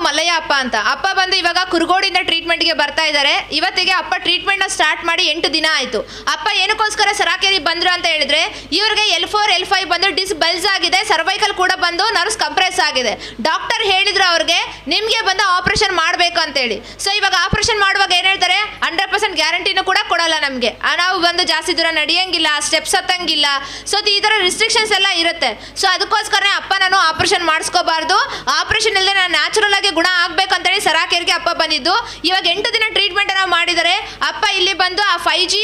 ಮಲ್ಲಯ್ಯ ಅಂತ ಅಪ್ಪ ಬಂದು ಇವಾಗ ಕುರುಗೋಡಿಂದ ಟ್ರೀಟ್ಮೆಂಟ್ಗೆ ಬರ್ತಾ ಇದ್ದಾರೆ. ಇವತ್ತಿಗೆ ಅಪ್ಪ ಟ್ರೀಟ್ಮೆಂಟ್ನ ಸ್ಟಾರ್ಟ್ ಮಾಡಿ 8 ದಿನ ಆಯಿತು. ಅಪ್ಪ ಏನಕ್ಕೋಸ್ಕರ ಸರಾಕೇರಿ ಬಂದರು ಅಂತ ಹೇಳಿದ್ರೆ ಇವ್ರಿಗೆ L4 L5 ಬಂದು ಡಿಸ್ ಬಲ್ಸ್ ಆಗಿದೆ, ಸರ್ವೈಕಲ್ ಕೂಡ ಬಂದು ನರ್ವ್ಸ್ ಕಂಪ್ರೆಸ್ ಆಗಿದೆ. ಡಾಕ್ಟರ್ ಹೇಳಿದ್ರು ಅವ್ರಿಗೆ ನಿಮಗೆ ಬಂದು ಆಪರೇಷನ್ ಮಾಡಬೇಕು ಅಂತೇಳಿ. ಸೊ ಇವಾಗ ಆಪರೇಷನ್ ಮಾಡುವಾಗ ಏನು ಹೇಳ್ತಾರೆ, 100% ಗ್ಯಾರಂಟಿನೂ ಕೂಡ ಕೊಡಲ್ಲ ನಮಗೆ. ನಾವು ಬಂದು ಜಾಸ್ತಿ ದೂರ ನಡೆಯಂಗಿಲ್ಲ, ಸ್ಟೆಪ್ಸ್ ಹತ್ತಂಗಿಲ್ಲ. ಸೊ ಈ ಥರ ರಿಸ್ಟ್ರಿಕ್ಷನ್ಸ್ ಎಲ್ಲ ಇರುತ್ತೆ. ಸೊ ಅದಕ್ಕೋಸ್ಕರ ಅಪ್ಪ ನಾನು ಆಪರೇಷನ್ ಮಾಡಿಸ್ಕೋಬಾರ್ದು, ಆಪರೇಷನ್ ಇಲ್ಲದೆ ನಾನು ನ್ಯಾಚುರಲ್ ಆಗಿ ಗುಣ ಆಗ್ಬೇಕಂತೇಳಿ ಸರಾಕೇರಿಗೆ ಅಪ್ಪ ಬಂದಿದ್ದು. ಇವಾಗ 8 ದಿನ ಟ್ರೀಟ್ಮೆಂಟ್ ಅನ್ನ ಮಾಡಿದರೆ ಅಪ್ಪ. ಇಲ್ಲಿ ಬಂದು ಆ 5G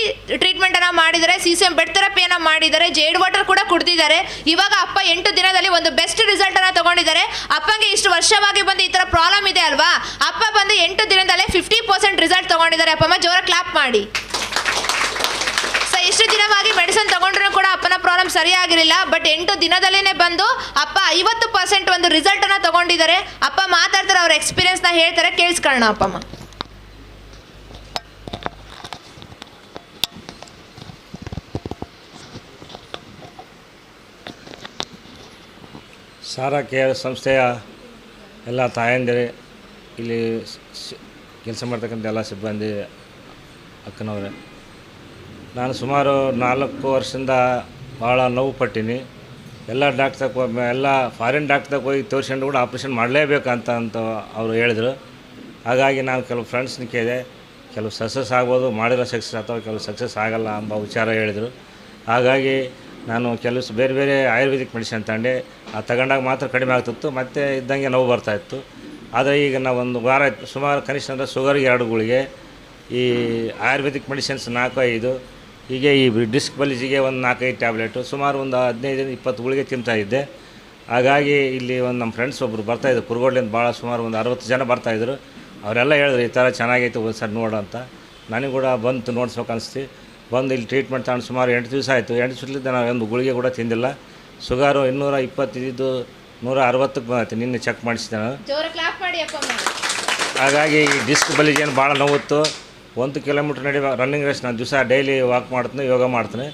ಟ್ರೀಟ್ಮೆಂಟ್ ಅನ್ನ ಮಾಡಿದರೆ, CCM ಬೆಡ್ ಥೆರಪಿಯನ್ನ ಮಾಡಿದರೆ, ಜೇಡ್ ವಾಟರ್ ಕೂಡ ಕುಡ್ದಿದ್ದಾರೆ. ಇವಾಗ ಅಪ್ಪ 8 ದಿನದಲ್ಲಿ ಒಂದು ಬೆಸ್ಟ್ ರಿಸಲ್ಟ್ ಅನ್ನ ತಗೊಂಡಿದ್ದಾರೆ. ಅಪ್ಪಂಗೆ ಇಷ್ಟು ವರ್ಷವಾಗಿ ಬಂದು ಈ ತರ ಪ್ರಾಬ್ಲಮ್ ಇದೆ ಅಲ್ವಾ, ಅಪ್ಪ ಬಂದು 8 ದಿನದಲ್ಲೇ 50% ರಿಸಲ್ಟ್ ತಗೊಂಡಿದ್ದಾರೆ. ಅಪ್ಪಮ್ಮ ಜೋರ ಕ್ಲಾಪ್ ಮಾಡಿ. ಇಷ್ಟು ದಿನವಾಗಿ ಮೆಡಿಸಿನ್ ತಗೊಂಡ್ರೂ ಕೂಡ ಅಪ್ಪನ ಪ್ರಾಬ್ಲಮ್ ಸರಿಯಾಗಿರಲಿಲ್ಲ. ಬಟ್ 8 ದಿನದಲ್ಲೇ ಬಂದು ಅಪ್ಪ 50% ಒಂದು ರಿಸಲ್ಟ್ ಅನ್ನ ತಗೊಂಡಿದ್ದಾರೆ. ಅಪ್ಪ ಮಾತಾಡ್ತಾರೆ, ಅವ್ರ ಎಕ್ಸ್ಪೀರಿಯನ್ಸ್ ನ ಹೇಳ್ತಾರೆ, ಕೇಳಿಸ್ಕೊಳ್ಳೋಣ ಅಪ್ಪಮ್ಮ. ಸಾರಾ ಕೇರ್ ಸಂಸ್ಥೆಯ ಎಲ್ಲ ತಾಯಂದಿರೇ, ಇಲ್ಲಿ ಕೆಲಸ ಮಾಡ್ತಕ್ಕಂಥ ಎಲ್ಲ ಸಿಬ್ಬಂದಿ, ಅಕ್ಕನವರೇ, ನಾನು ಸುಮಾರು 4 ವರ್ಷದಿಂದ ಭಾಳ ನೋವು ಪಟ್ಟೀನಿ. ಎಲ್ಲ ಎಲ್ಲ ಫಾರಿನ್ ಡಾಕ್ಟ್ರಿಗೆ ಹೋಗಿ ತೋರಿಸ್ಕೊಂಡು ಕೂಡ ಆಪ್ರೇಷನ್ ಮಾಡಲೇಬೇಕಂತ ಅವರು ಹೇಳಿದರು. ಹಾಗಾಗಿ ನಾನು ಕೆಲವು ಫ್ರೆಂಡ್ಸ್ನ ಕೇಳಿದೆ, ಕೆಲವು ಸಕ್ಸಸ್ ಆಗ್ಬೋದು, ಮಾಡಿರೋ ಸಕ್ಸಸ್ ಅಥವಾ ಕೆಲವು ಸಕ್ಸಸ್ ಆಗಲ್ಲ ಎಂಬ ವಿಚಾರ ಹೇಳಿದರು. ಹಾಗಾಗಿ ನಾನು ಕೆಲವು ಬೇರೆ ಆಯುರ್ವೇದಿಕ್ ಮೆಡಿಸಿನ್ ತಗೊಂಡೆ. ತಗೊಂಡಾಗ ಮಾತ್ರ ಕಡಿಮೆ ಆಗ್ತಿತ್ತು, ಮತ್ತು ಇದ್ದಂಗೆ ನೋವು ಬರ್ತಾಯಿತ್ತು. ಆದರೆ ಈಗ ನಾವು ಒಂದು ವಾರ ಸುಮಾರು ಕನಿಷ್ಠ ಅಂದರೆ ಶುಗರ್ಗೆ 2 ಗುಳಿಗೆ, ಈ ಆಯುರ್ವೇದಿಕ್ ಮೆಡಿಸಿನ್ಸ್ 4-5, ಹೀಗೆ ಈ ಡಿಸ್ಕ್ ಬಲಿಜಿಗೆ ಒಂದು 4-5 ಟ್ಯಾಬ್ಲೆಟು, ಸುಮಾರು ಒಂದು 15-20 ಗುಳಿಗೆ ತಿಂತಾಯಿದ್ದೆ. ಹಾಗಾಗಿ ಇಲ್ಲಿ ಒಂದು ನಮ್ಮ ಫ್ರೆಂಡ್ಸ್ ಒಬ್ಬರು ಬರ್ತಾಯಿದ್ರು ಕುರುಗೋಡ್ಲಿಂದ, ಭಾಳ ಸುಮಾರು ಒಂದು 60 ಜನ ಬರ್ತಾಯಿದ್ರು. ಅವರೆಲ್ಲ ಹೇಳಿದ್ರು ಈ ಥರ ಚೆನ್ನಾಗೈತೆ ಒಂದು ಸರಿ ನೋಡು ಅಂತ. ನನಗೆ ಕೂಡ ಬಂತು ನೋಡ್ಸ್ಬೇಕು ಅನಿಸ್ತು. ಬಂದು ಇಲ್ಲಿ ಟ್ರೀಟ್ಮೆಂಟ್ ತಗೊಂಡು ಸುಮಾರು 8 ದಿವಸ ಆಯಿತು. 8 ದಿವಸದಿಂದ ನಾನು ಒಂದು ಗುಳಿಗೆ ಕೂಡ ತಿಂದಿಲ್ಲ. ಶುಗರು 220 160ಕ್ಕೆ ಬಂದೈತೆ. ನಿನ್ನೆ ಚೆಕ್ ಮಾಡಿಸಿದೆ ನಾನು. ಹಾಗಾಗಿ ಈ ಡಿಸ್ಕ್ ಬಲಿಜೇನು ಭಾಳ ನೋವಿತ್ತು. 1 ಕಿಲೋಮೀಟ್ರ್ ರನ್ನಿಂಗ್ ರೇಸ್ ನಾನು ದಿವಸ ಡೈಲಿ ವಾಕ್ ಮಾಡ್ತೀನಿ, ಯೋಗ ಮಾಡ್ತೀನಿ.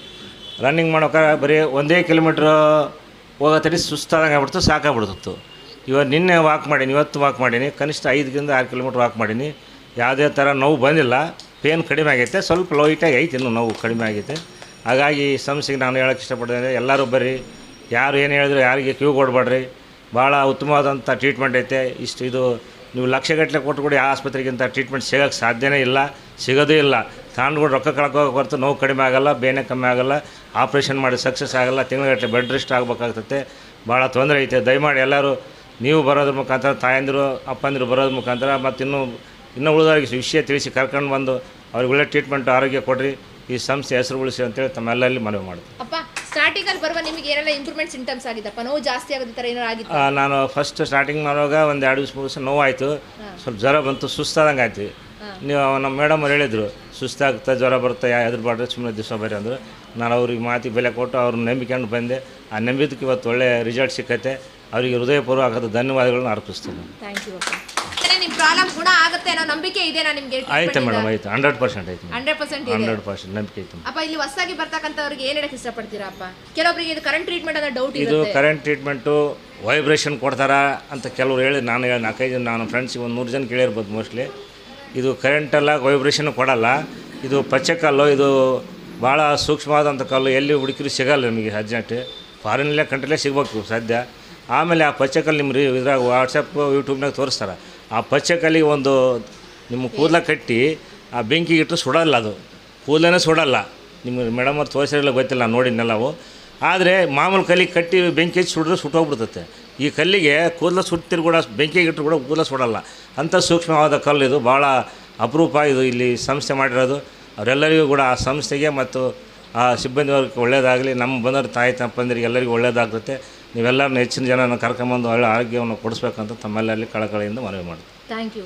ರನ್ನಿಂಗ್ ಮಾಡೋಕೆ ಬರೀ 1 ಕಿಲೋಮೀಟ್ರ್ ಹೋಗೋತಡಿ ಸುಸ್ತಾದಂಗೆ ಆಗ್ಬಿಡ್ತು, ಸಾಕಾಗ್ಬಿಡ್ತಿತ್ತು. ಇವಾಗ ನಿನ್ನೆ ವಾಕ್ ಮಾಡೀನಿ, ಇವತ್ತು ವಾಕ್ ಮಾಡೀನಿ, ಕನಿಷ್ಠ 5-6 ಕಿಲೋಮೀಟ್ರ್ ವಾಕ್ ಮಾಡೀನಿ. ಯಾವುದೇ ಥರ ನೋವು ಬಂದಿಲ್ಲ, ಪೇನ್ ಕಡಿಮೆ ಆಗೈತೆ, ಸ್ವಲ್ಪ ಲೈಟಾಗಿ ಐತೆ, ಇನ್ನೂ ನೋವು ಕಡಿಮೆ ಆಗೈತೆ. ಹಾಗಾಗಿ ಈ ಸಮಸ್ಯೆಗೆ ನಾನು ಹೇಳೋಕ್ಕೆ ಇಷ್ಟಪಡ್ತೇನೆ, ಎಲ್ಲರೂ ಬರ್ರಿ, ಯಾರು ಏನು ಹೇಳಿದ್ರು ಯಾರಿಗೆ ಕ್ಯೂ ಕೊಡಬೇಡ್ರಿ. ಭಾಳ ಉತ್ತಮವಾದಂಥ ಟ್ರೀಟ್ಮೆಂಟ್ ಐತೆ. ಇದು ನೀವು ಲಕ್ಷಗಟ್ಟಲೆ ಕೊಟ್ಟು ಕೂಡ ಯಾವ ಆಸ್ಪತ್ರೆಗಿಂತ ಟ್ರೀಟ್ಮೆಂಟ್ ಸಿಗೋಕ್ಕೆ ಸಾಧ್ಯನೇ ಇಲ್ಲ, ಸಿಗೋದೇ ಇಲ್ಲ. ತಗೊಂಡು ರೊಕ್ಕ ಕಳ್ಕೋಕೆ ಹೊರತು ನೋವು ಕಡಿಮೆ ಆಗೋಲ್ಲ, ಬೇನೆ ಕಮ್ಮಿ ಆಗೋಲ್ಲ, ಆಪ್ರೇಷನ್ ಮಾಡಿ ಸಕ್ಸಸ್ ಆಗೋಲ್ಲ, ತಿಂಗಳಗಟ್ಟಲೆ ಬೆಡ್ ರೆಸ್ಟ್ ಆಗಬೇಕಾಗ್ತದೆ. ಭಾಳ ತೊಂದರೆ ಐತೆ. ದಯಮಾಡಿ ಎಲ್ಲರೂ ನೀವು ಬರೋದ್ರ ಮುಖಾಂತರ, ತಾಯಂದಿರು ಅಪ್ಪಂದಿರು ಬರೋದ್ರ ಮುಖಾಂತರ, ಮತ್ತು ಇನ್ನೂ ಉಳಿದವರಿಗೆ ವಿಷಯ ತಿಳಿಸಿ ಕರ್ಕೊಂಡು ಬಂದು ಅವ್ರಿಗೆ ಒಳ್ಳೆ ಟ್ರೀಟ್ಮೆಂಟ್ ಆರೋಗ್ಯ ಕೊಡ್ರಿ, ಈ ಸಂಸ್ಥೆ ಹೆಸರು ಉಳಿಸಿ ಅಂತೇಳಿ ತಮ್ಮೆಲ್ಲಲ್ಲಿ ಮನವಿ ಮಾಡ್ತೀನಿ. ಅಪ್ಪ ಸ್ಟಾರ್ಟಿಂಗಲ್ಲಿ ಬರುವ ನಿಮಗೆ ಏನೆಲ್ಲ ಇಂಪ್ರೂವ್ಮೆಂಟ್ ಸಿಂಟಮ್ಸ್ ಆಗಿದ್ದಪ್ಪ? ನೋವು ಜಾಸ್ತಿ ಆಗೋದು ಥರ ಏನಾರು ಆಗಿತ್ತು? ನಾನು ಫಸ್ಟ್ ಸ್ಟಾರ್ಟಿಂಗ್ ಮಾಡುವಾಗ ಒಂದು 2 ದಿವಸ ನೋವು ಆಯಿತು, ಸ್ವಲ್ಪ ಜ್ವರ ಬಂತು, ಸುಸ್ತಾದಂಗೆ ಆಯ್ತು. ನೀವು ನಮ್ಮ ಮೇಡಮ್ ಅವ್ರು ಹೇಳಿದರು, ಸುಸ್ತಾಗ್ತಾ ಜ್ವರ ಬರುತ್ತೆ, ಹೆದರ್ಬಾರ್ದು, ಸುಮ್ಮನೆ ದಿವಸ ಬರ್ರಿ ಅಂದರು. ನಾನು ಅವ್ರಿಗೆ ಮಾತಿಗೆ ಬೆಲೆ ಕೊಟ್ಟು ಅವ್ರನ್ನ ನಂಬಿಕೊಂಡು ಬಂದೆ. ಆ ನಂಬಿದ್ದಕ್ಕೆ ಇವತ್ತು ಒಳ್ಳೆ ರಿಸಲ್ಟ್ ಸಿಕ್ಕೈತೆ. ಅವರಿಗೆ ಹೃದಯಪೂರ್ವಕ ಧನ್ಯವಾದಗಳನ್ನ ಅರ್ಪಿಸ್ತೀನಿ. ಥ್ಯಾಂಕ್ ಯು ಅಪ್ಪ. ನಿಮ್ಮ ಪ್ರಾಬ್ಲಮ್ ಗುಣ ಆಗುತ್ತೆ ಅನ್ನೋ ನಂಬಿಕೆ ಇದೆ ನಿಮಗೆ? ಆಯ್ತು ಮೇಡಮ್, ಆಯ್ತು, 100% ಆಯ್ತು. 100% ನಂಬಿಕೆ ಐತೆ. ಅಪ್ಪ ಇಲ್ಲಿ ಹೊಸದಾಗಿ ಬರ್ತಕ್ಕಂಥವ್ರಿಗೆ ಏನು ಹೇಳಕ್ಕೆ ಇಷ್ಟಪಡ್ತೀರಾ ಅಪ್ಪ? ಕೆಲವೊಬ್ಬರಿಗೆ ಇದು ಕರೆಂಟ್ ಟ್ರೀಟ್ಮೆಂಟ್ ಅನ್ನೋ ಡೌಟ್ ಇದೆ. ಇದು ಕರೆಂಟ್ ಟ್ರೀಟ್ಮೆಂಟು ವೈಬ್ರೇಷನ್ ಕೊಡ್ತಾರಾ ಅಂತ ಕೆಲವ್ರು ಹೇಳಿ, ನಾನು 4-5 ಜನ ನಾನು ಫ್ರೆಂಡ್ಸಿಗೆ ಒಂದು 100 ಜನ ಕೇಳಿರ್ಬೋದು ಮೋಸ್ಟ್ಲಿ. ಇದು ಕರೆಂಟೆಲ್ಲ ವೈಬ್ರೇಷನ್ ಕೊಡಲ್ಲ. ಇದು ಪಚ್ಚೆ ಕಲ್ಲು, ಇದು ಭಾಳ ಸೂಕ್ಷ್ಮವಾದಂಥ ಕಲ್ಲು, ಎಲ್ಲಿ ಹುಡುಕಿದ್ರು ಸಿಗಲ್ಲ ನಿಮಗೆ. ಅರ್ಜೆಂಟ್ ಫಾರಿನಲ್ಲೇ ಕಂಟ್ರಿಲೇ ಸಿಗ್ಬೇಕು ಸದ್ಯ. ಆಮೇಲೆ ಆ ಪಚ್ಚೆ ಕಲ್ಲು ನಿಮ್ಮ ಇದ್ರಾಗ ವಾಟ್ಸಪ್ ಯೂಟ್ಯೂಬ್ನಾಗ ತೋರಿಸ್ತಾರೆ. ಆ ಪಚ್ಚೆ ಕಲ್ಲಿಗೆ ಒಂದು ನಿಮ್ಮ ಕೂದಲ ಕಟ್ಟಿ ಆ ಬೆಂಕಿಗೆ ಇಟ್ಟು ಸುಡಲ್ಲ, ಅದು ಕೂದಲೇ ಸುಡಲ್ಲ. ನಿಮಗೆ ಮೇಡಮ್ ಅವ್ರು ತೋರಿಸಿರಲ್ಲ ಗೊತ್ತಿಲ್ಲ, ನಾನು ನೋಡಿದ್ನೆಲ್ಲವು. ಆದರೆ ಮಾಮೂಲು ಕಲ್ಲಿಗೆ ಕಟ್ಟಿ ಬೆಂಕಿ ಹಚ್ಚಿ ಸುಡಿದ್ರೆ ಸುಟ್ಟೋಗ್ಬಿಡ್ತತೆ. ಈ ಕಲ್ಲಿಗೆ ಕೂದಲ ಸುಡ್ತಿರು ಕೂಡ ಬೆಂಕಿಗೆ ಇಟ್ಟರು ಕೂಡ ಕೂದಲ ಸುಡಲ್ಲ. ಅಂಥ ಸೂಕ್ಷ್ಮವಾದ ಕಲ್ಲು ಇದು, ಭಾಳ ಅಪರೂಪ. ಇದು ಇಲ್ಲಿ ಸಂಸ್ಥೆ ಮಾಡಿರೋದು. ಅವರೆಲ್ಲರಿಗೂ ಕೂಡ ಆ ಸಂಸ್ಥೆಗೆ ಮತ್ತು ಆ ಸಿಬ್ಬಂದಿ ವರ್ಗಕ್ಕೆ ಒಳ್ಳೆಯದಾಗಲಿ. ನಮ್ಮ ಬಂದವ್ರ ತಾಯಿ ತಪ್ಪಂದಿರಿಗೆ ಎಲ್ಲರಿಗೂ ಒಳ್ಳೆಯದಾಗ್ತದೆ. ನೀವೆಲ್ಲರನ್ನ ಹೆಚ್ಚಿನ ಜನನ ಕರ್ಕೊಂಬಂದು ಒಳ್ಳೆ ಆರೋಗ್ಯವನ್ನು ಕೊಡಿಸ್ಬೇಕಂತ ತಮ್ಮೆಲ್ಲರಲ್ಲಿ ಕಳಕಳಿಯಿಂದ ಮನವಿ ಮಾಡ್ತೀನಿ. Thank you.